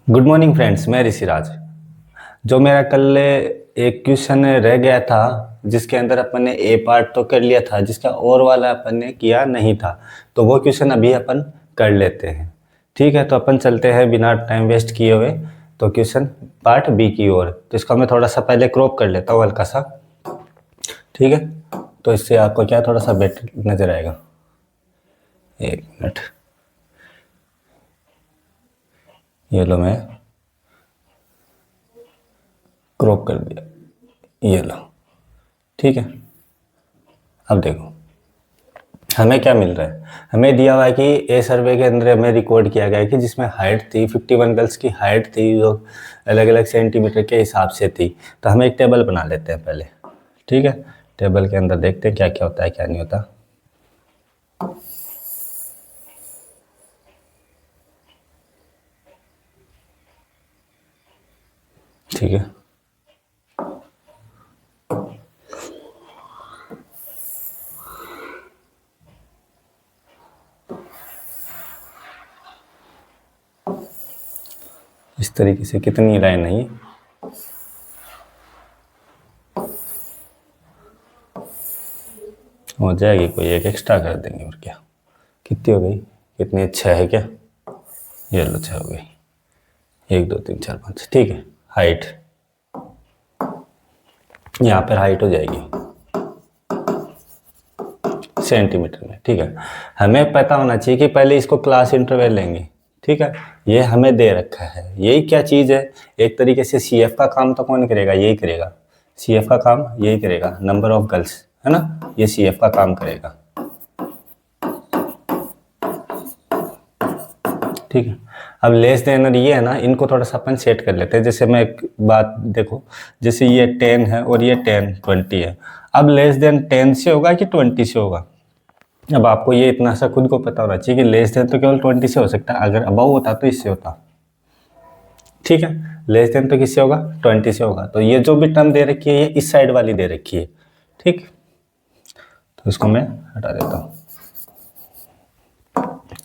Good morning friends, मैं ऋषिराज। जो मेरा कल एक क्वेश्चन रह गया था जिसके अंदर अपन ने ए पार्ट तो कर लिया था, जिसका और वाला अपन ने किया नहीं था, तो वो क्वेश्चन अभी अपन कर लेते हैं। ठीक है, तो अपन चलते हैं बिना टाइम वेस्ट किए हुए तो क्वेश्चन पार्ट बी की ओर। तो इसको मैं थोड़ा सा पहले क्रॉप कर लेता हूँ हल्का सा। ठीक है, तो इससे आपको क्या थोड़ा सा बेटर नजर आएगा। एक मिनट, ये लो मैं क्रॉप कर दिया, ये लो। ठीक है, अब देखो हमें क्या मिल रहा है। हमें दिया हुआ है कि ए सर्वे के अंदर हमें रिकॉर्ड किया गया है कि जिसमें हाइट थी 51 गर्ल्स की हाइट थी, जो अलग अलग सेंटीमीटर के हिसाब से थी। तो हमें एक टेबल बना लेते हैं पहले। ठीक है, टेबल के अंदर देखते हैं क्या क्या होता है क्या नहीं होता। ठीक है, इस तरीके से कितनी लाइन है ये, हो जाएगी, कोई एक एक्स्ट्रा कर देंगे और क्या। कितनी हो गई, कितनी, 6 है क्या, ये लो 6 हो गई। 1 2 3 4 5। ठीक है, हाइट यहाँ पर हाइट हो जाएगी सेंटीमीटर में। ठीक है, हमें पता होना चाहिए कि पहले इसको क्लास इंटरवल लेंगे। ठीक है, ये हमें दे रखा है, यही क्या चीज़ है। एक तरीके से सी एफ का काम तो कौन करेगा, यही करेगा। सी एफ का काम यही करेगा, नंबर ऑफ गर्ल्स, है ना, ये सी एफ का काम करेगा। ठीक है, अब लेस देन और ये है ना, इनको थोड़ा सा अपन सेट कर लेते हैं। जैसे मैं एक बात देखो, जैसे ये 10 है और ये 10 20 है। अब लेस देन 10 से होगा कि 20 से होगा। अब आपको ये इतना सा खुद को पता होना चाहिए कि लेस देन तो केवल 20 से हो सकता है, अगर अबव होता तो इससे होता। ठीक है, लेस देन तो किससे होगा, 20 से होगा। तो ये जो भी टर्म दे रखी है ये इस साइड वाली दे रखी है। ठीक, तो इसको मैं हटा देता हूँ।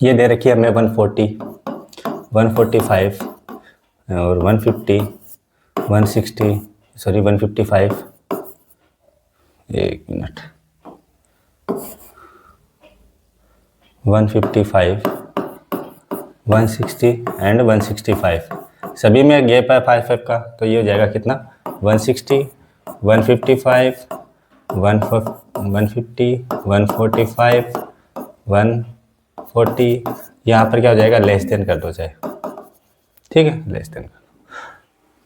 ये दे रखी है हमें 140 145 और 150 160, सॉरी 155, एक मिनट, 155 160 एंड 165। सभी में गैप है 5 5 का, तो ये हो जाएगा कितना, 160 155 150 145 140। यहाँ पर क्या हो जाएगा, लेस देन कर दो चाहे। ठीक है, लेस देन कर दो।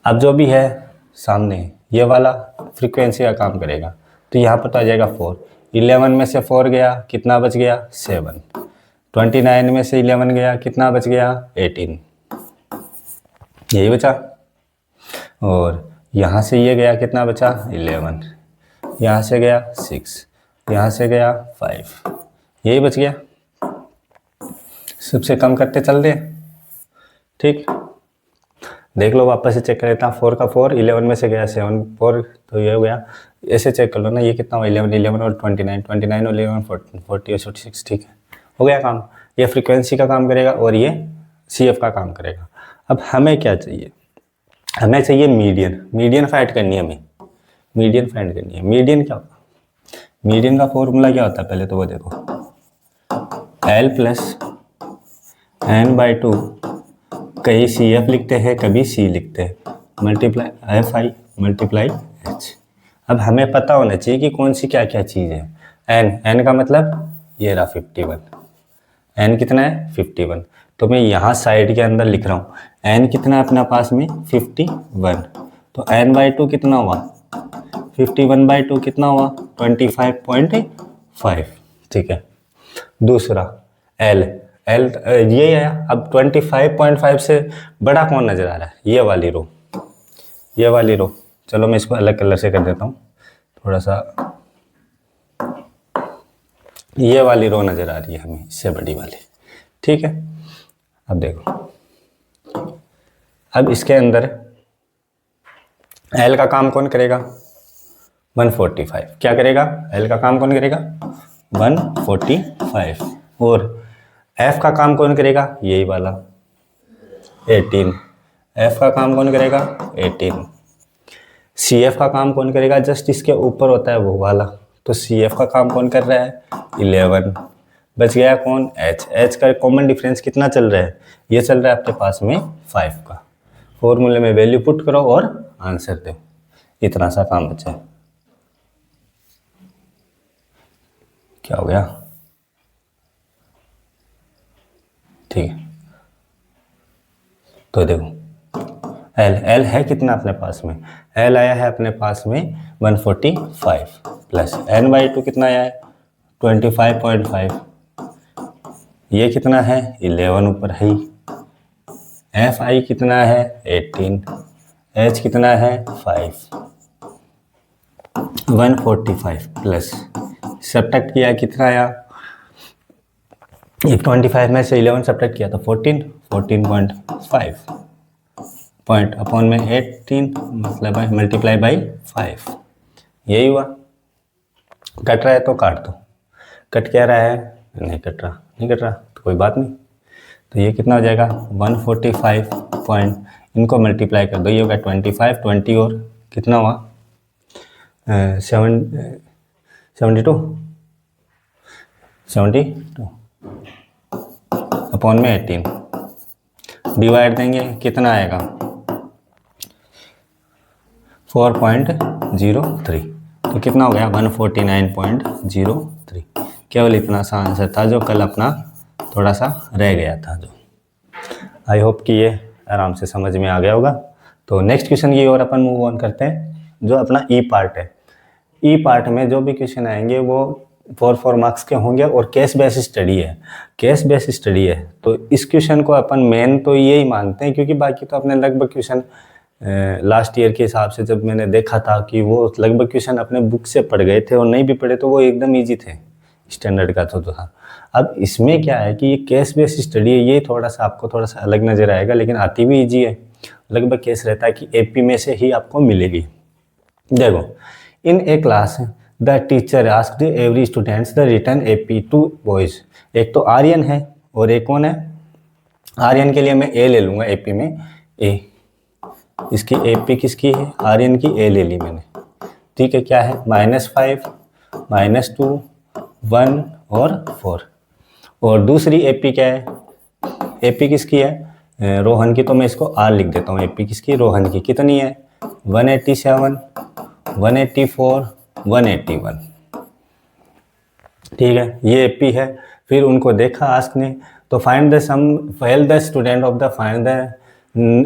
अब जो भी है सामने ये वाला फ्रीक्वेंसी का काम करेगा, तो यहाँ पर तो आ जाएगा 4। 11 में से 4 गया, कितना बच गया, 7। 29 में से 11 गया, कितना बच गया, 18, यही बचा। और यहाँ से ये गया, कितना बचा, 11। यहाँ से गया 6, यहाँ से गया 5, यही बच गया। सबसे कम करते चल दे। ठीक, देख लो, वापस से चेक कर लेता हूँ। 4 का 4, 11 में से गया 7, 4, तो ये हो गया। ऐसे चेक कर लो ना, ये कितना हुआ, 11 11 और 29 29 और 11 40 और 46। ठीक है, हो गया काम। ये फ्रीक्वेंसी का काम करेगा और ये सी एफ का काम करेगा। अब हमें क्या चाहिए, हमें चाहिए मीडियन। मीडियन फाइंड करनी है हमें, मीडियन फाइंड करनी है। मीडियन क्या होता है, मीडियन का फॉर्मूला क्या होता है, पहले तो वो देखो, L प्लस N/2, कहीं सी एफ लिखते हैं कभी सी लिखते हैं, multiply F I multiply H. अब हमें पता होना चाहिए कि कौन सी क्या क्या चीज़ है। एन का मतलब ये रहा 51, एन कितना है 51। तो मैं यहाँ साइड के अंदर लिख रहा हूँ एन कितना है अपना पास में 51। तो N/2 कितना हुआ, 51/2 कितना हुआ, 25.5। ठीक है, दूसरा एल ये आया। अब 25.5 से बड़ा कौन नजर आ रहा है, ये वाली रो, ये वाली रो। चलो मैं इसको अलग कलर से कर देता हूँ थोड़ा सा। ये वाली रो नजर आ रही है हमें, इससे बड़ी वाली। ठीक है, अब देखो, अब इसके अंदर एल का काम कौन करेगा, 145। क्या करेगा, एल का काम कौन करेगा, 145। और एफ का काम कौन करेगा, यही वाला 18। एफ का काम कौन करेगा 18, सी एफ का काम कौन करेगा, जस्ट इसके ऊपर होता है वो वाला, तो सी एफ का काम कौन कर रहा है 11, बच गया कौन एच, एच का कॉमन डिफरेंस कितना चल रहा है, ये चल रहा है आपके पास में 5 का, फॉर्मूले में वैल्यू पुट करो और आंसर दो, इतना सा काम बचा है। क्या हो गया, ठीक है, तो देखो एल, एल है कितना अपने पास में, एल आया है अपने पास में 145 प्लस एन बाई 2 कितना आया है 25.5, ये कितना है 11 ऊपर है, एफ आई कितना है 18, एच कितना है 5, 145 प्लस सब्ट्रैक्ट किया कितना आया, ये 25 में से 11 सब्ट्रैक्ट किया तो 14, 14.5 पॉइंट अपॉन में 18 मतलब मल्टीप्लाई बाई 5, यही हुआ। कट रहा है तो काट दो, कट क्या रहा है नहीं कट रहा, नहीं कट रहा तो कोई बात नहीं, तो ये कितना हो जाएगा 145 पॉइंट, इनको मल्टीप्लाई कर दो, ये होगा 25, 20 और कितना हुआ 72 अपॉन में 18, डिवाइड देंगे कितना आएगा 4.03, तो कितना हो गया 149.03, केवल इतना सा आंसर था जो कल अपना थोड़ा सा रह गया था। जो आई होप कि ये आराम से समझ में आ गया होगा। तो नेक्स्ट क्वेश्चन की ओर अपन मूव ऑन करते हैं, जो अपना ई पार्ट है। ई पार्ट में जो भी क्वेश्चन आएंगे वो 4 मार्क्स के होंगे और केस बेस स्टडी है, केस बेस स्टडी है, तो इस क्वेश्चन को अपन मेन तो यही मानते हैं, क्योंकि बाकी तो अपने लगभग क्वेश्चन लास्ट ईयर के हिसाब से जब मैंने देखा था कि वो लगभग क्वेश्चन अपने बुक से पढ़ गए थे, और नहीं भी पढ़े तो वो एकदम ईजी थे, स्टैंडर्ड का तो था। अब इसमें क्या है कि ये केस बेस स्टडी है, ये थोड़ा सा आपको थोड़ा सा अलग नज़र आएगा, लेकिन आती भी ईजी है, लगभग केस रहता है कि एपी में से ही आपको मिलेगी। देखो, in a class the teacher asked every students the write an AP two boys, एक तो आर्यन है और एक कौन है, आर्यन के लिए मैं ए ले लूँगा, एपी में ए, इसकी एपी किसकी है आर्यन की, ए ले ली मैंने, ठीक है, क्या है -5 -2 1 और 4, और दूसरी एपी क्या है, एपी किसकी है रोहन की, तो मैं इसको आर लिख देता हूँ, एपी किसकी रोहन की, कितनी है 187 184 181, ठीक है, ये एपी है। फिर उनको देखा आस्क ने, तो find the sum fail the student of the find the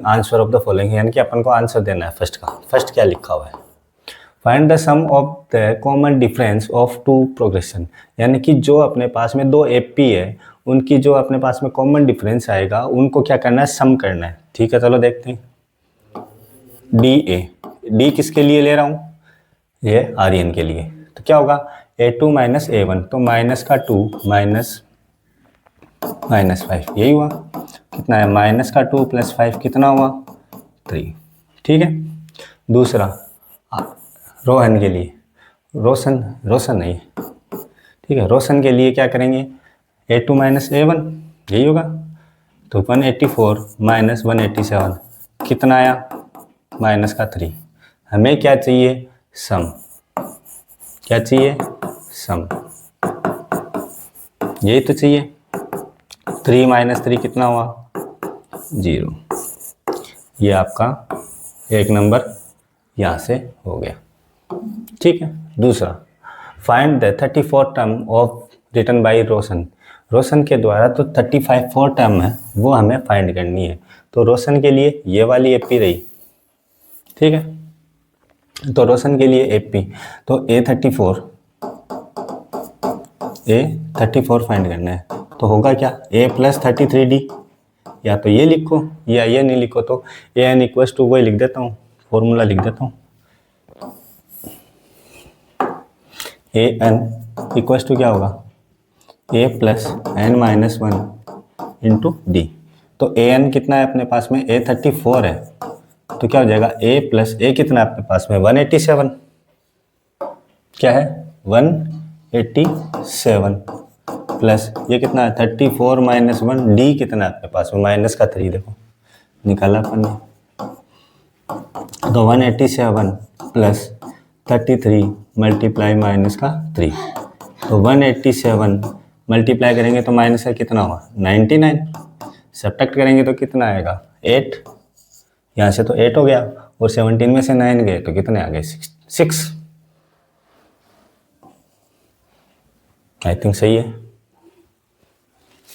answer of the following, यानी कि अपन को आंसर देना है फर्स्ट का, फर्स्ट क्या लिखा हुआ है, find the sum of the common difference of two progression, यानी कि जो अपने पास में दो एपी है उनकी जो अपने पास में कॉमन डिफरेंस आएगा उनको क्या करना है, सम करना है, ठीक है, चलो देखते हैं। डी ए, डी किसके लिए ले रहा हूँ, ये आर्यन के लिए, तो क्या होगा A2 माइनस A1, तो माइनस का 2 माइनस -5, यही हुआ, कितना है माइनस का 2 प्लस 5 कितना हुआ 3, ठीक है। दूसरा रोहन के लिए, रोशन नहीं, ठीक है, रोशन के लिए क्या करेंगे, A2 माइनस A1, यही होगा, तो 184 माइनस 187 कितना आया माइनस का 3, हमें क्या चाहिए सम, क्या चाहिए सम, यही तो चाहिए, 3 माइनस 3 कितना हुआ 0, ये आपका एक नंबर यहाँ से हो गया, ठीक है। दूसरा, find the 34 term of written by Roshan, Roshan के द्वारा तो 35 टर्म है वो हमें फाइंड करनी है, तो रोशन के लिए ये वाली एपी रही, ठीक है, तो रोशन के लिए एपी, तो A34 फाइंड करना है, तो होगा क्या A प्लस 33D, या तो ये लिखो या ये नहीं लिखो, तो AN इक्वल्स टू वही लिख देता हूँ, फॉर्मूला लिख देता हूँ, AN इक्वल्स टू क्या होगा A plus N minus 1 into D, तो AN कितना है अपने पास में A34 है, तो क्या हो जाएगा A प्लस A कितना है अपने पास में 187, क्या है 187 प्लस ये कितना है 34 माइनस 1, डी कितना है अपने पास में माइनस का 3, देखो निकाला अपन ने तो 187 प्लस 33 मल्टीप्लाई माइनस का 3, तो 187 मल्टीप्लाई करेंगे तो माइनस का कितना हुआ 99, सब्ट्रैक्ट करेंगे तो कितना आएगा 8, यहाँ से तो 8 हो गया और 17 में से 9 गए तो कितने आ गए 6। आई थिंक सही है।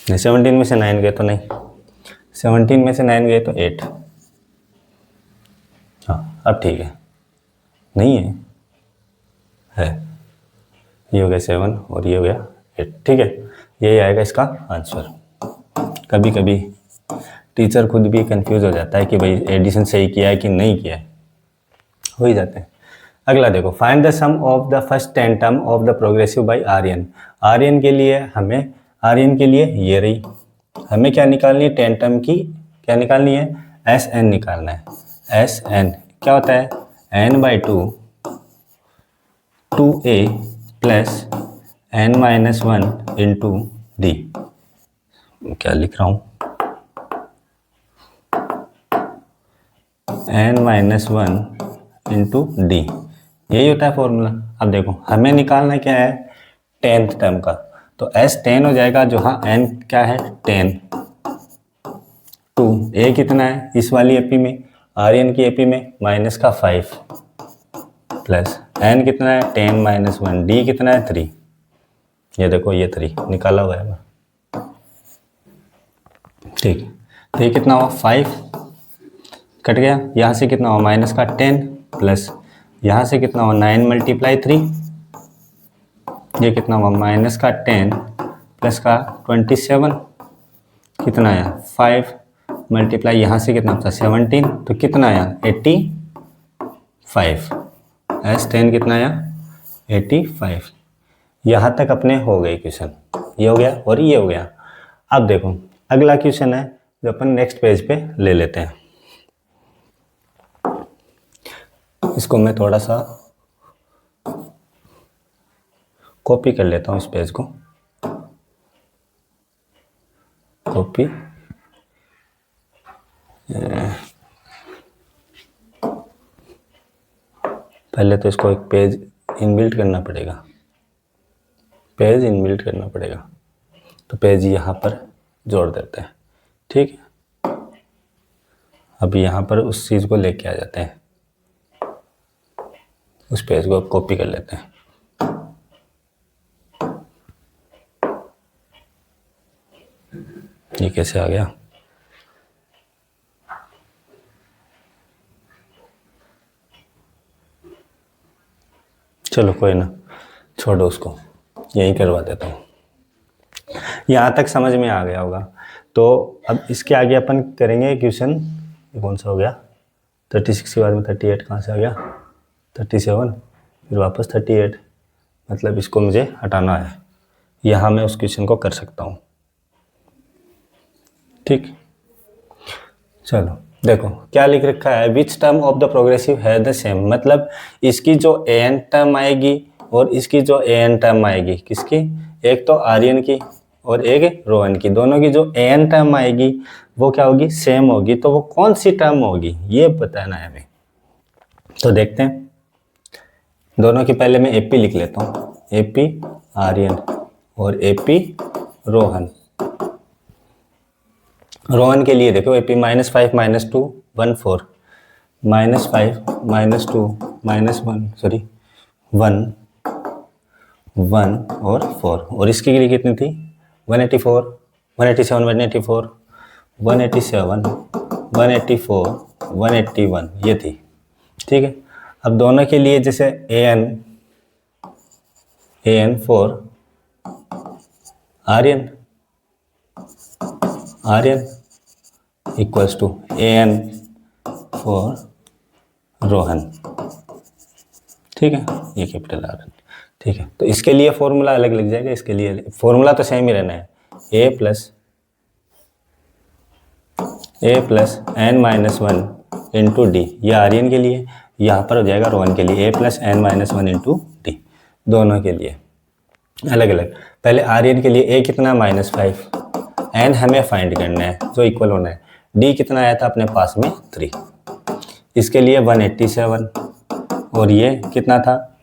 नहीं 17 में से 9 गए तो नहीं, 17 में से 9 गए तो 8। हाँ अब ठीक है, नहीं है ये हो गया 7 और ये हो गया 8, ठीक है, यही आएगा इसका आंसर। कभी कभी टीचर खुद भी कंफ्यूज हो जाता है कि भाई एडिशन सही किया है कि नहीं किया है, हो ही जाते हैं। अगला देखो, find the sum of the first 10 term of the progressive by Aryan. Aryan के लिए हमें, आर्यन के लिए ये रही, हमें क्या निकालनी है 10 टर्म की, क्या निकालनी है एस एन निकालना है। एस एन क्या होता है n/2 2a plus n-1 into D. क्या लिख रहा हूँ n-1 इंटू डी, यही होता है फॉर्मूला। अब देखो हमें निकालना क्या है 10th टर्म का, तो s 10 हो जाएगा, जो हाँ n क्या है 10, 2 a कितना है इस वाली एपी में, आर्यन की एपी में माइनस का 5 प्लस n कितना है 10 - 1, d कितना है 3, ये देखो ये 3 निकाला हुआ है, ठीक है। तो ये कितना हुआ 5 कट गया, यहाँ से कितना हुआ माइनस का 10 प्लस यहाँ से कितना हुआ 9 × 3, ये कितना हुआ माइनस का 10 प्लस का 27, कितना आया 5 मल्टीप्लाई यहाँ से कितना था 17, तो कितना आया 85। एस 10 कितना आया 85। यहाँ तक अपने हो गए क्वेश्चन, ये हो गया और ये हो गया। अब देखो अगला क्वेश्चन है जो अपन नेक्स्ट पेज पे ले लेते हैं। इसको मैं थोड़ा सा कॉपी कर लेता हूँ, इस पेज को कॉपी, पहले तो इसको एक पेज इनबिल्ट करना पड़ेगा, पेज इनबिल्ट करना पड़ेगा, तो पेज यहाँ पर जोड़ देते हैं, ठीक है। अभी यहाँ पर उस चीज़ को लेके आ जाते हैं, उस पेज को कॉपी कर लेते हैं। ये कैसे आ गया, चलो कोई ना, छोड़ो उसको, यही करवा देता हूँ। यहाँ तक समझ में आ गया होगा। तो अब इसके आगे अपन करेंगे क्वेश्चन, ये कौन सा हो गया 36 के बाद में 38 कहाँ से आ गया 37, फिर वापस 38, मतलब इसको मुझे हटाना है। यहाँ मैं उस क्वेश्चन को कर सकता हूँ, ठीक। चलो देखो क्या लिख रखा है, which term of the progressive है द सेम, मतलब इसकी जो an टर्म आएगी और इसकी जो an टर्म आएगी, किसकी, एक तो आर्यन की और एक रोहन की, दोनों की जो an टर्म आएगी वो क्या होगी सेम होगी। तो वो कौन सी टर्म होगी ये बताना है हमें। तो देखते हैं, दोनों की पहले मैं AP लिख लेता हूँ, AP आर्यन और AP रोहन। रोहन के लिए देखो AP -5 - 2 1 4, -5 - 2 -1 सॉरी 1 1 और 4, और इसके लिए कितनी थी 184 187 184 187 184 181 ये थी, ठीक है। अब दोनों के लिए जैसे an 4 Aryan equals to an for Rohan, ठीक है, ये कैपिटल आर, ठीक है। तो इसके लिए फॉर्मूला अलग लग जाएगा, इसके लिए फॉर्मूला तो सेम ही रहना है, a plus n-1 into D, ये आर्यन के लिए, यहाँ पर हो जाएगा रोहन के लिए a plus n-1 into D, दोनों के लिए अलग अलग। पहले आर्यन के लिए a कितना -5, n हमें फाइंड करना है जो इक्वल होना है, d कितना आया था अपने पास में 3, इसके लिए 187 और ये कितना था,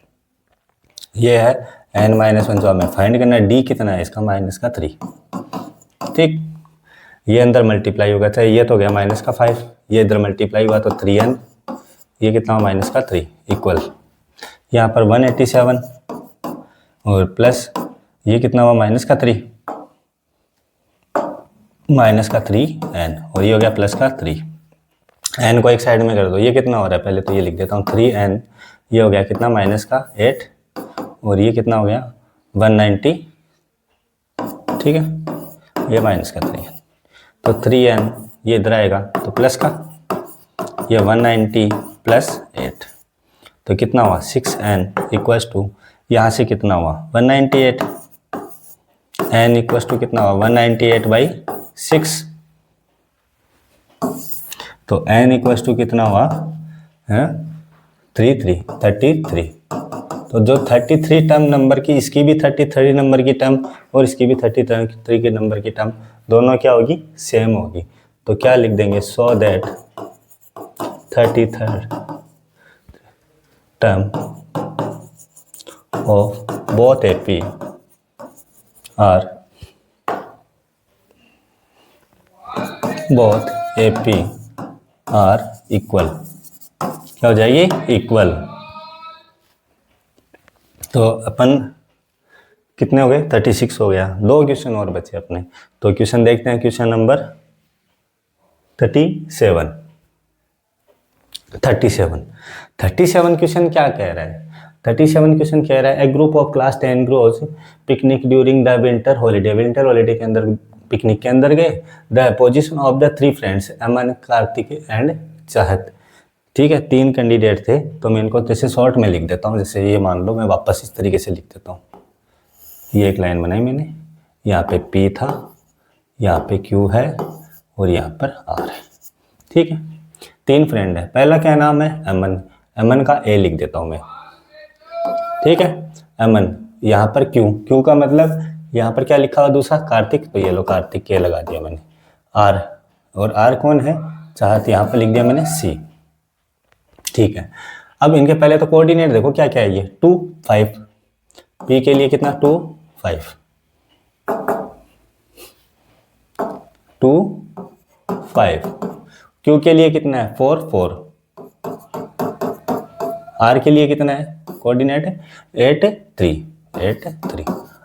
ये है n-1 जो हमें फाइंड करना है। डी कितना है इसका, -3। ठीक, ये अंदर मल्टीप्लाई होगा, चाहे ये तो गया -5, ये इधर मल्टीप्लाई हुआ तो 3n, ये कितना हुआ -3 इक्वल यहाँ पर 187 और प्लस ये कितना हुआ -3 -3n और ये हो गया +3। n को एक साइड में कर दो, ये कितना हो रहा है पहले तो ये लिख देता हूँ 3n, ये हो गया कितना -8 और ये कितना हो गया 190। ठीक है, ये -3n तो 3n, ये इधर आएगा तो प्लस का, ये 190 + 8 तो कितना हुआ 6n इक्वल्स टू, यहाँ से कितना हुआ 198, n इक्वल्स टू कितना हुआ 198/6 तो n इक्वल्स टू कितना हुआ है 33। तो जो 33 टर्म नंबर की, इसकी भी 33 नंबर की टर्म और इसकी भी 33 के नंबर की टर्म दोनों क्या होगी, सेम होगी। तो क्या लिख देंगे, so that 33rd term of both AP are equal, क्या हो जाएगी इक्वल। तो अपन कितने हो गए 36 हो गया, 2 क्वेश्चन और बचे अपने। तो क्वेश्चन देखते हैं, क्वेश्चन नंबर 37 क्वेश्चन क्या कह रहा है, 37 क्वेश्चन कह रहा है a group of class 10 goes picnic during the winter holiday. Winter holiday के अंदर पिकनिक के अंदर गए। The position of the 3 friends Aman, Kartik and Chahat. ठीक है, 3 कैंडिडेट थे, तो मैं इनको जैसे शॉर्ट में लिख देता हूँ। जैसे ये मान लो, मैं वापस इस तरीके से लिख देता हूँ। ये एक लाइन बनाई मैंने, यहाँ पे P था, यहाँ पे Q है और यहाँ पर R है। ठीक है, 3 फ्रेंड है। पहला क्या नाम है अमन, अमन का A लिख देता हूँ मैं। ठीक है, अमन, यहाँ पर Q का मतलब यहाँ पर क्या लिखा हुआ दूसरा कार्तिक, तो ये लो कार्तिक के लगा दिया मैंने। R, और R कौन है, चाहत, यहाँ पर लिख दिया मैंने C। ठीक है, अब इनके पहले तो कोऑर्डिनेट देखो क्या क्या है, ये 2 5, P के लिए कितना 2 5, 2 5, Q के लिए कितना है 4 4, R के लिए कितना है कोऑर्डिनेट 8 3।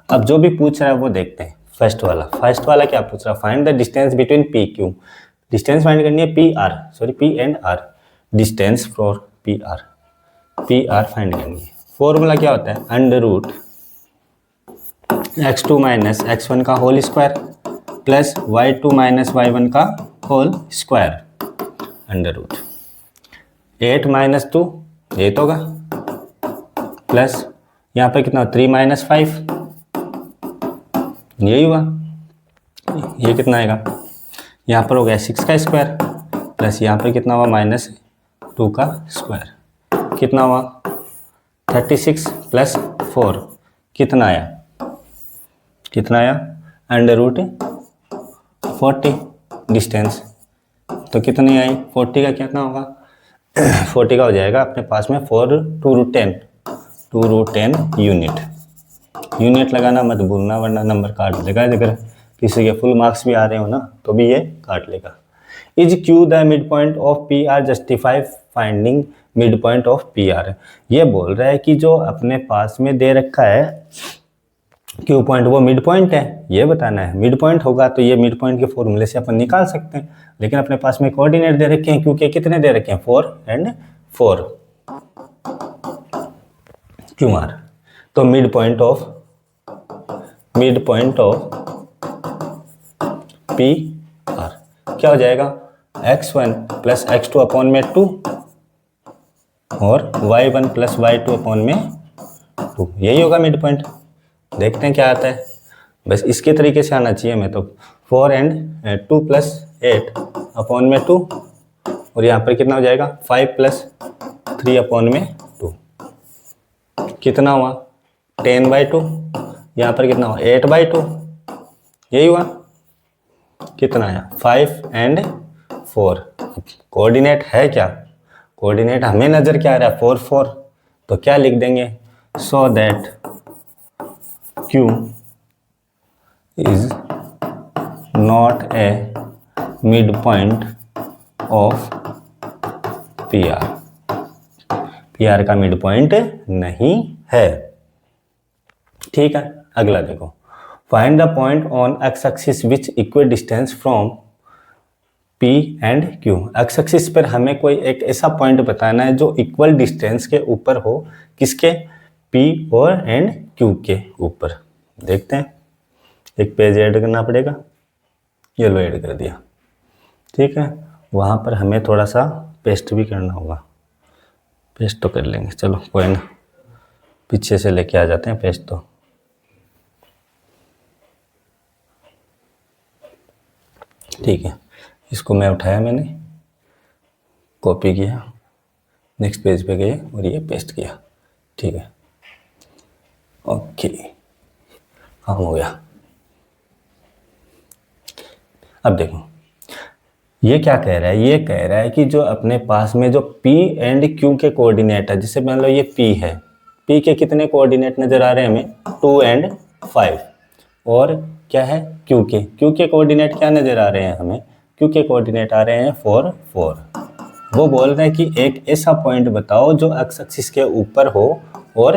अब जो भी पूछ रहा है वो देखते हैं। फर्स्ट वाला क्या पूछ रहा है, find the distance between P Q। Distance find करनी है P and R, distance for P R find करनी है। फॉर्मूला क्या होता है, under root x2 minus x1 का whole square plus y2 minus y1 का whole square, under root 8 minus 2 8 होगा, प्लस यहाँ पर कितना 3 माइनस 5, यही हुआ। ये कितना आएगा, यहाँ पर हो गया 6 का स्क्वायर, प्लस यहाँ पर कितना हुआ -2 का स्क्वायर, कितना हुआ 36 + 4 कितना आया अंडर रूट 40। डिस्टेंस तो कितनी आई 40 का कितना होगा 40 का हो जाएगा अपने पास में 4 √10 यूनिट लगाना मत भूलना, वरना नंबर काट लेगा। अगर किसी के फुल मार्क्स भी आ रहे हो ना तो भी ये काट लेगा। Is Q the mid point of PR, justify finding mid point of PR। ये बोल रहा है कि जो अपने पास में दे रखा है Q पॉइंट वो मिड पॉइंट है, ये बताना है। मिड पॉइंट होगा तो ये मिड पॉइंट के फॉर्मूले से अपन निकाल सकते हैं, लेकिन अपने पास में कोऑर्डिनेट दे रखे हैं, क्योंकि कितने दे रखे हैं 4 और 4 QR। तो मिड पॉइंट ऑफ PR क्या हो जाएगा x1 + x2 अपॉन में 2 और y1 + y2 अपॉन में 2, यही होगा मिड पॉइंट। देखते हैं क्या आता है, बस इसके तरीके से आना चाहिए। मैं तो 4 और 2 + 8 अपॉन में 2 और यहाँ पर कितना हो जाएगा 5 + 3 अपॉन में 2, कितना हुआ 10/2, यहाँ पर कितना हुआ 8/2, यही हुआ। कितना आया 5 और 4। कोऑर्डिनेट है क्या कोऑर्डिनेट हमें नजर क्या आ रहा है 4 4, तो क्या लिख देंगे, so that Q is not a midpoint of PR, PR का मिड पॉइंट नहीं है। ठीक है, अगला देखो, find the point on x axis which equal distance from P and Q। X axis पर हमें कोई एक ऐसा पॉइंट बताना है जो इक्वल डिस्टेंस के ऊपर हो, किसके, P और एंड Q के ऊपर। देखते हैं, एक पेज ऐड करना पड़ेगा, ये लो ऐड कर दिया। ठीक है, वहाँ पर हमें थोड़ा सा पेस्ट भी करना होगा, पेस्ट तो कर लेंगे, चलो कोई ना, पीछे से लेके आ जाते हैं पेस्ट। तो ठीक है, इसको मैं उठाया, मैंने कॉपी किया, नेक्स्ट पेज पे गए और ये पेस्ट किया। ठीक है, ओके, काम हो गया। अब देखो ये क्या कह रहा है, ये कह रहा है कि जो अपने पास में जो P एंड Q के कोऑर्डिनेट है, जैसे मान लो ये P है, P के कितने कोऑर्डिनेट नजर आ रहे हैं हमें, 2 एंड 5, और क्या है Q के कोऑर्डिनेट क्या नजर आ रहे हैं हमें, Q के कोऑर्डिनेट आ रहे हैं 4 4। वो बोल रहे हैं कि एक ऐसा पॉइंट बताओ जो एक्स एक्सिस के ऊपर हो और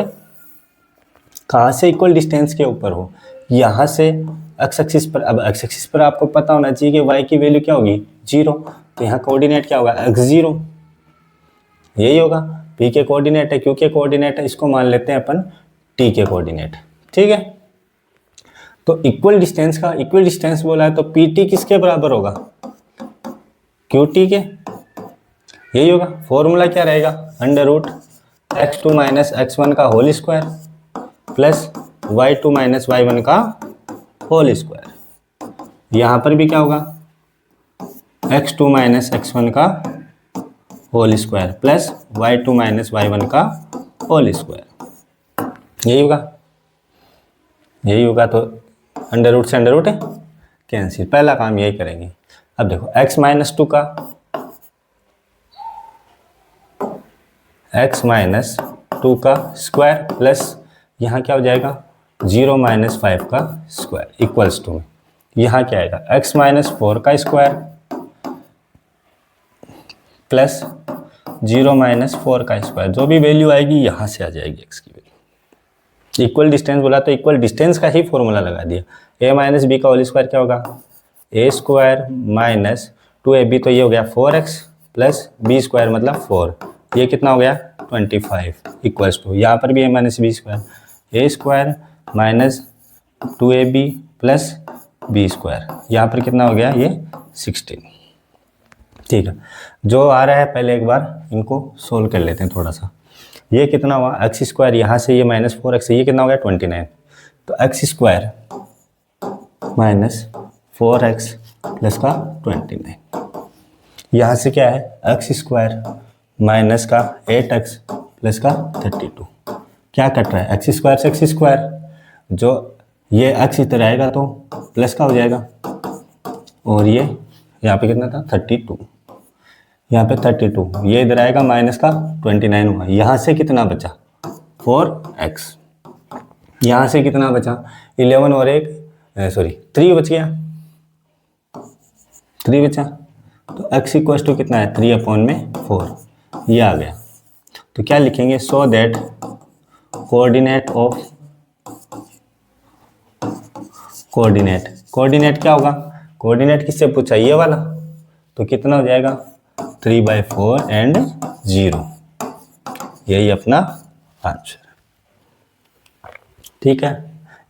कहाँ से इक्वल डिस्टेंस के ऊपर हो, यहाँ से एक्स एक्सिस पर। अब एक्स एक्सिस पर आपको पता होना चाहिए कि y की वैल्यू क्या होगी 0, तो यहाँ कोऑर्डिनेट क्या होगा x0, यही होगा। p के कोऑर्डिनेट है, q के कोऑर्डिनेट है, इसको मान लेते हैं अपन t के कोऑर्डिनेट। ठीक है, तो इक्वल डिस्टेंस का इक्वल डिस्टेंस बोला है, तो pt किसके बराबर होगा, qt के, यही होगा। फॉर्मूला क्या रहेगा, under root x2 minus x1 का whole square plus y2 minus y1 का होल स्क्वायर। यहाँ पर भी क्या होगा, x2 माइनस x1 का whole square plus y2 minus y1 का होल स्क्वायर, यही होगा, यही होगा। तो अंडर रूट से अंडर रूट कैंसिल, पहला काम यही करेंगे। अब देखो x माइनस 2 का x माइनस 2 का स्क्वायर प्लस यहाँ क्या हो जाएगा 0 माइनस 5 का स्क्वायर इक्वल्स टू में यहाँ क्या आएगा x माइनस 4 का स्क्वायर प्लस 0 माइनस 4 का स्क्वायर, जो भी वैल्यू आएगी यहाँ से आ जाएगी x की वैल्यू। इक्वल डिस्टेंस बोला तो इक्वल डिस्टेंस का ही फॉर्मूला लगा दिया, a माइनस बी का होल स्क्वायर क्या होगा a स्क्वायर माइनस 2ab, तो ये हो गया 4x प्लस बी स्क्वायर मतलब 4, ये कितना हो गया 25 इक्वल्स टू, यहाँ पर भी a minus B square, a square minus 2ab plus B square, यहाँ पर कितना हो गया ये 16। ठीक है, जो आ रहा है पहले एक बार इनको सोल्व कर लेते हैं थोड़ा सा। ये कितना हुआ एक्स स्क्वायर, यहाँ से ये माइनस 4x, ये कितना हो गया 29, तो x square minus 4x plus का 29, यहाँ से क्या है एक्स स्क्वायर माइनस का 8x प्लस का 32, क्या कट रहा है एक्स स्क्वायर से एक्स स्क्वायर, जो ये एक्स इधर आएगा तो प्लस का हो जाएगा, और ये यहाँ पे कितना था 32, यहाँ पे 32, ये इधर आएगा माइनस का 29 हुआ, यहाँ से कितना बचा 4x, यहाँ से कितना बचा 11 और 3 बच गया, 3 बचा, तो x इक्वल्स टू कितना है 3/4, ये आ गया। तो क्या लिखेंगे, सो दैट कोऑर्डिनेट क्या होगा, कोऑर्डिनेट किससे पूछा ये वाला, तो कितना हो जाएगा 3/4 एंड 0, यही अपना आंसर। ठीक है,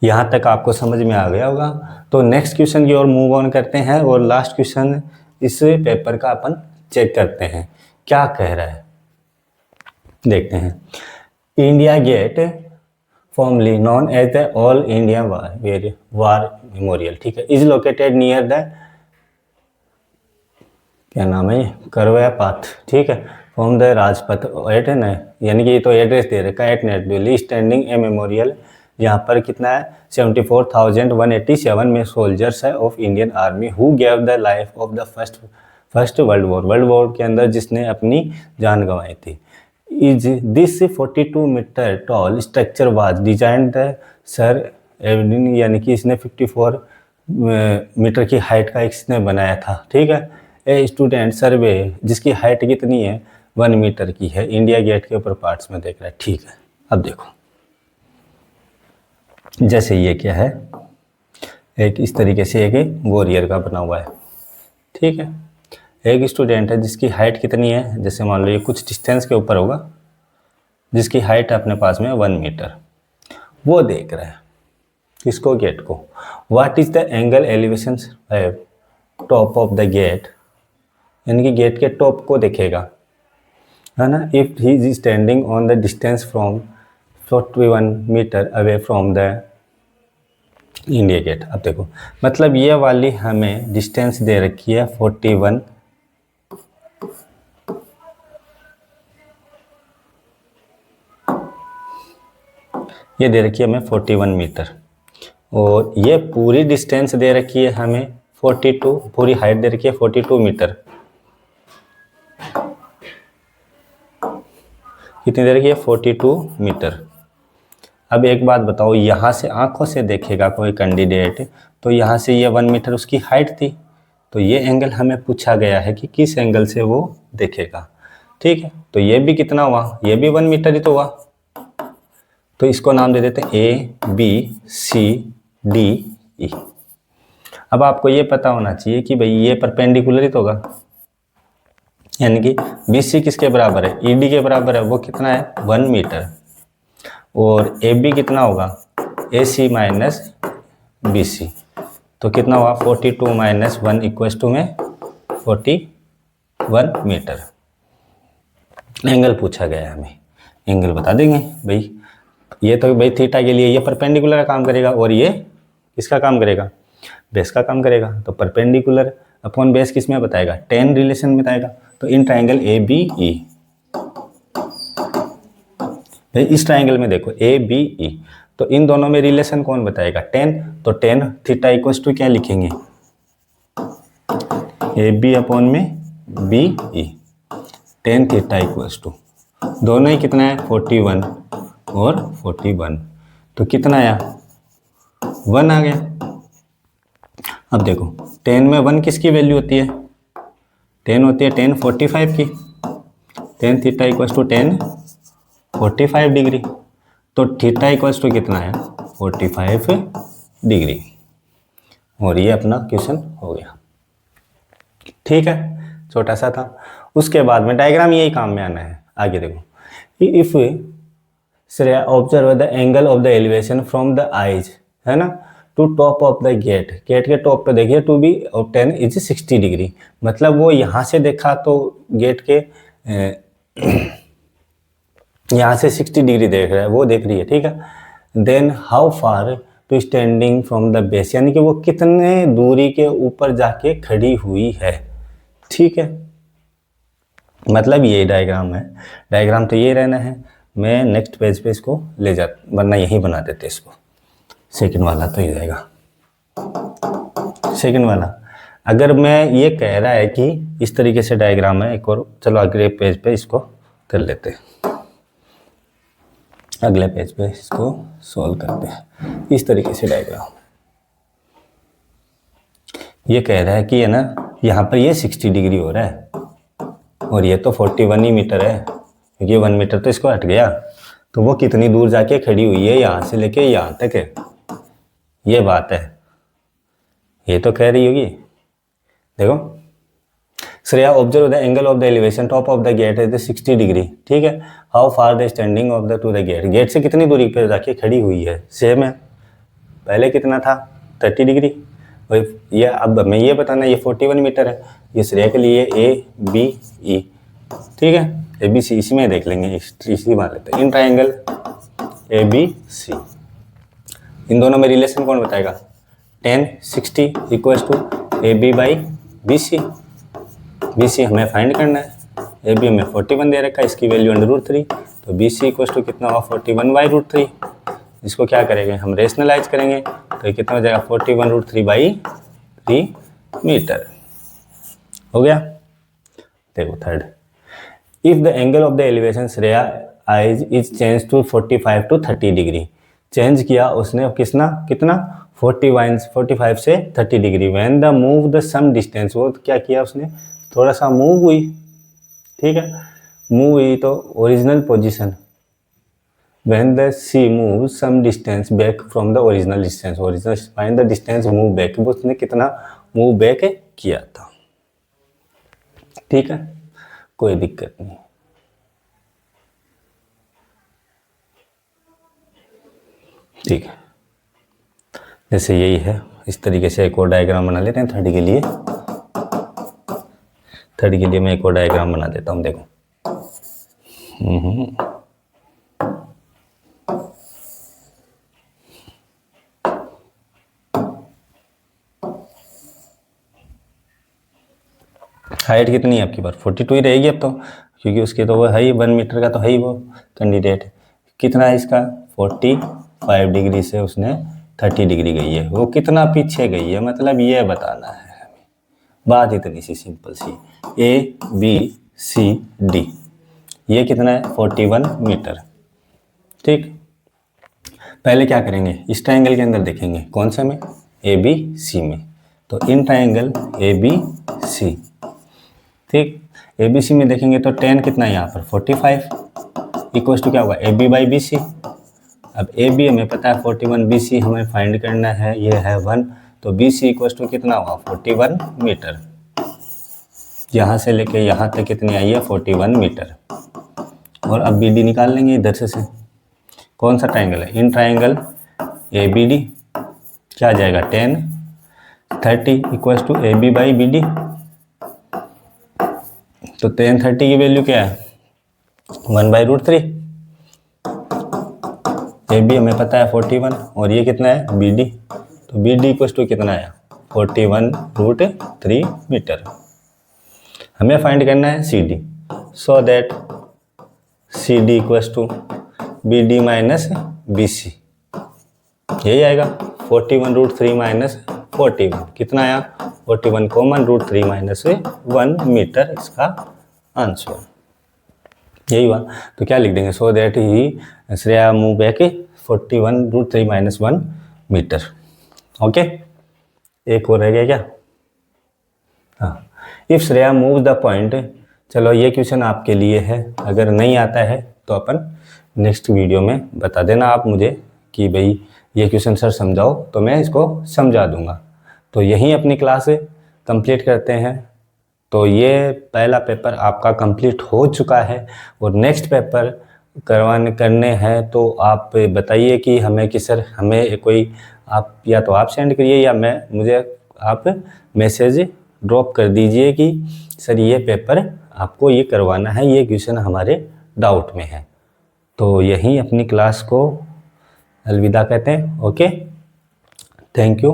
यहाँ तक आपको समझ में आ गया होगा। तो नेक्स्ट क्वेश्चन की ओर मूव ऑन करते हैं, और लास्ट क्वेश्चन इस पेपर का अपन चेक करते हैं क्या कह रहा है, देखते हैं। India Gate formerly known as the all India war memorial, ठीक है, इज लोकेटेड नियर द, क्या नाम है ये, करवया पाथ, ठीक है, फ्रॉम द राजपथ एट है ना, यानी कि ये तो एड्रेस दे रखा है, at net Delhi standing a memorial, यहाँ पर कितना है 74,187 में सोल्जर्स है of Indian army who gave the life of the first first world war के अंदर जिसने अपनी जान गंवाई थी। Is this 42 metre tall structure was design the sir Evelyn, यानी कि इसने 54 मीटर की हाइट का इसने बनाया था। ठीक है। ए स्टूडेंट सर्वे, जिसकी हाइट कितनी है 1 मीटर की है, इंडिया गेट के ऊपर पार्ट्स में देख रहा है। ठीक है, अब देखो जैसे ये क्या है, एक इस तरीके से एक वॉरियर का बना हुआ है। ठीक है। एक स्टूडेंट है जिसकी हाइट कितनी है, जैसे मान लो ये कुछ डिस्टेंस के ऊपर होगा, जिसकी हाइट अपने पास में 1 मीटर, वो देख रहा है किसको, गेट को। What is the angle elevation top of the gate, यानी कि गेट के टॉप को देखेगा, है ना। If he is standing on the distance from 41 metre away from the India Gate. अब देखो मतलब ये वाली हमें डिस्टेंस दे रखी है 41, ये दे रखी है हमें 41 मीटर, और ये पूरी डिस्टेंस दे रखी है हमें 42, पूरी हाइट दे रखी है 42 मीटर। कितनी दे रखी है 42 मीटर। अब एक बात बताओ, यहाँ से आंखों से देखेगा कोई कैंडिडेट, तो यहाँ से ये 1 मीटर उसकी हाइट थी, तो ये एंगल हमें पूछा गया है कि किस एंगल से वो देखेगा। ठीक है, तो ये भी कितना हुआ, ये भी 1 मीटर ही तो हुआ, तो इसको नाम दे देते हैं ABCDE। अब आपको ये पता होना चाहिए कि भाई ये परपेंडिकुलर ही तो होगा, यानी कि BC किसके बराबर है, ED के बराबर है, वो कितना है 1 मीटर, और AB कितना होगा AC माइनस BC, तो कितना हुआ 42 माइनस 1 इक्वल्स टू में 41 मीटर। एंगल पूछा गया है हमें, एंगल बता देंगे भाई, ये तो भाई थीटा के लिए ये परपेंडिकुलर का काम करेगा, और ये किसका काम करेगा, बेस का काम करेगा। तो परपेंडिकुलर अपॉन बेस किस में बताएगा, tan रिलेशन में बताएगा। तो इन ट्राइंगल ABE, भाई इस ट्राइंगल में देखो ABE, तो इन दोनों में रिलेशन कौन बताएगा, tan, तो tan थीटा इक्वल्स टू क्या लिखेंगे, AB अपॉन में BE, tan theta equals to, दोनों ही कितना है 41 और 41, तो कितना आया 1 आ गया। अब देखो tan में 1 किसकी वैल्यू होती है, tan होती है tan 45 की, tan theta equals to tan 45 degree, तो थीटा इक्वल्स टू कितना है 45 डिग्री, और ये अपना क्वेश्चन हो गया। ठीक है, छोटा सा था। उसके बाद में डायग्राम यही काम में आना है। आगे देखो, if Shreya observe the angle of the elevation from the eyes, है ना, to top of the gate, gate के टॉप पे देखिए to be obtain is 60 degree, मतलब वो यहाँ से देखा तो गेट के यहाँ से 60 डिग्री देख रहा है, वो देख रही है। ठीक है, then how far to standing from the base, यानी कि वो कितने दूरी के ऊपर जाके खड़ी हुई है। ठीक है, मतलब ये डायग्राम है, डायग्राम तो ये रहना है। मैं नेक्स्ट पेज पे इसको ले जा, वरना यहीं बना देते इसको, सेकंड वाला तो ये रहेगा सेकंड वाला। अगर मैं ये कह रहा है कि इस तरीके से डायग्राम है एक और, चलो अगले पेज पे इसको कर लेते हैं, अगले पेज पे इसको सॉल्व करते हैं। इस तरीके से डायग्राम ये कह रहा है कि है ना, यहाँ पर ये 60 डिग्री हो रहा है और ये तो 41 ही मीटर है, क्योंकि 1 मीटर तो इसको हट गया, तो वो कितनी दूर जाके खड़ी हुई है, यहाँ से लेके यहाँ तक है, ये बात है, ये तो कह रही होगी। देखो, Shreya observe the angle of the elevation top of the gate is 60 degree. ठीक है, how far the standing of the to the gate, gate से कितनी दूरी पे जाके खड़ी हुई है, सेम है, पहले कितना था 30 डिग्री। ये अब मैं ये बताना, ये 41 मीटर है, ये श्रेया के लिए ABE। ठीक है, ABC इसी में देख लेंगे, इसी मान लेते हैं। इन ट्राइंगल ABC, इन दोनों में रिलेशन कौन बताएगा, tan 60 equals to AB by BC। BC हमें फाइंड करना है, AB हमें 41 दे रखा है, इसकी वैल्यू √3, तो BC इक्वल्स टू कितना हुआ 41 बाई √3। इसको क्या करेंगे हम, रेशनलाइज करेंगे, तो ये कितना हो जाएगा 41 √3 बाई 3 मीटर। हो गया। देखो third, if the angle of the elevation Shreya eyes is change to 45 to 30 degree, change किया उसने कितना कितना 45 से 30 degree, when the move the some distance, वो क्या किया उसने थोड़ा सा मूव हुई, ठीक है, मूव हुई तो original position, when the she move some distance back from the original distance, original find the distance move back, उसने कितना मूव बैक किया था, ठीक है, कोई दिक्कत नहीं। ठीक है, जैसे यही है, इस तरीके से एक और डायग्राम बना लेते हैं थर्ड के लिए। थर्ड के लिए मैं एक और डायग्राम बना देता हूँ, देखो। हाइट कितनी है आपकी बार 42 ही रहेगी अब तो, क्योंकि उसके तो वो है ही 1 मीटर का तो है ही वो कैंडिडेट। कितना है इसका 45 डिग्री से उसने 30 डिग्री गई है, वो कितना पीछे गई है, मतलब ये बताना है हमें। बात इतनी सी सिंपल सी, ए बी सी डी, ये कितना है 41 मीटर, ठीक। पहले क्या करेंगे, इस ट्रायंगल के अंदर देखेंगे, कौन से में, ए बी सी में, तो इन ट्रायंगल ए बी सी, ठीक। ए बी सी में देखेंगे तो टेन कितना है यहाँ पर 45 इक्वल टू क्या होगा A B by B C. अब ए बी हमें पता है 41, बी सी हमें फाइंड करना है, ये है 1, तो बी सी इक्वल टू कितना होगा 41 मीटर। यहाँ से लेके यहाँ तक कितनी आई है 41 मीटर। और अब बी डी निकाल लेंगे इधर से कौन सा ट्रायंगल है, in triangle A B D, क्या आ जाएगा 10 30 equal to A B by B D. तो 10 30 की वैल्यू क्या है 1/√3। ए बी हमें पता है 41 और ये कितना है बी डी, तो बी डी इक्वल टू कितना है 41√3 मीटर। हमें फाइंड करना है C D, so that C D equal to B D minus B C, यही आएगा 41√3 माइनस 41, कितना आया 41 कॉमन √3 माइनस 1 मीटर, इसका आंसर यही हुआ। तो क्या लिख देंगे, so that he Shreya move back 41√3 minus 1 metre. Okay, एक और रह गया क्या, हाँ, if Shreya move the point, चलो ये क्वेश्चन आपके लिए है, अगर नहीं आता है तो अपन नेक्स्ट वीडियो में बता देना आप मुझे कि भाई ये क्वेश्चन सर समझाओ, तो मैं इसको समझा दूंगा। तो यहीं अपनी क्लास कंप्लीट करते हैं। तो ये पहला पेपर आपका कंप्लीट हो चुका है और नेक्स्ट पेपर करने हैं, तो आप बताइए कि हमें कि सर हमें कोई, आप या तो आप सेंड करिए या मुझे आप मैसेज ड्रॉप कर दीजिए कि सर ये पेपर आपको ये करवाना है, ये क्वेश्चन हमारे डाउट में है। तो यहीं अपनी क्लास को अलविदा कहते हैं। Okay, thank you.